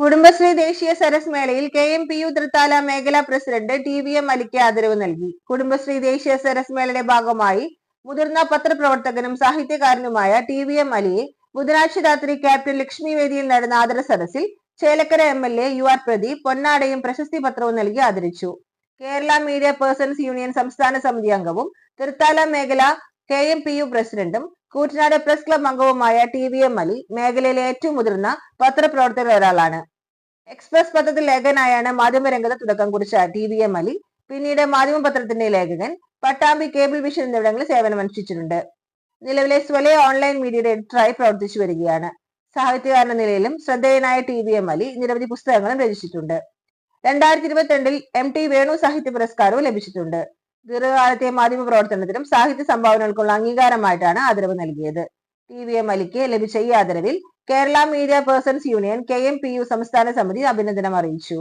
കുടുംബശ്രീ ദേശീയ സരസ് മേളയിൽ KMPU തൃത്താല മേഖലാ പ്രസിഡന്റ് TVM അലിക്ക് ആദരവ് നൽകി. കുടുംബശ്രീ ദേശീയ സരസ് മേളയുടെ ഭാഗമായി മുതിർന്ന പത്രപ്രവർത്തകനും സാഹിത്യകാരനുമായ TVM അലിയെ ബുധനാഴ്ച രാത്രി ക്യാപ്റ്റൻ ലക്ഷ്മി വേദിയിൽ നടന്ന ആദര സദസ്സിൽ ചേലക്കര MLA UR പ്രദീപ് പൊന്നാടയും പ്രശസ്തി പത്രവും നൽകി ആദരിച്ചു. കേരള മീഡിയ പേഴ്സൺസ് യൂണിയൻ സംസ്ഥാന സമിതി അംഗവും തൃത്താല മേഖല KMPU പ്രസിഡന്റും കൂറ്റനാട് പ്രസ് ക്ലബ് അംഗവുമായ TVM അലി മേഖലയിലെ ഏറ്റവും മുതിർന്ന പത്രപ്രവർത്തകരിൽ ഒരാളാണ്. എക്സ്പ്രസ് പത്രത്തിൽ ലേഖകനായാണ് മാധ്യമരംഗത്ത് തുടക്കം കുറിച്ച TVM അലി പിന്നീട് മാധ്യമപത്രത്തിന്റെ ലേഖകൻ, പട്ടാമ്പി, കേബിൾ വിഷൻ എന്നിവിടങ്ങളിൽ സേവനമനുഷ്ഠിച്ചിട്ടുണ്ട്. നിലവിലെ സ്വലയ ഓൺലൈൻ മീഡിയയുടെ എഡിറ്ററായി പ്രവർത്തിച്ചു വരികയാണ്. സാഹിത്യകാരൻ എന്ന നിലയിലും ശ്രദ്ധേയനായ TVM അലി നിരവധി പുസ്തകങ്ങളും രചിച്ചിട്ടുണ്ട്. 2022 MT വേണു സാഹിത്യ പുരസ്കാരവും ലഭിച്ചിട്ടുണ്ട്. ദീർഘകാലത്തെ മാധ്യമ പ്രവർത്തനത്തിനും സാഹിത്യ സംഭാവനകൾക്കുള്ള അംഗീകാരമായിട്ടാണ് ആദരവ് നൽകിയത്. TVM അലിക്ക് ലഭിച്ച ഈ ആദരവിൽ Kerala media persons union KMPU സംസ്ഥാന സമിതി അഭിനന്ദനം അറിയിച്ചു.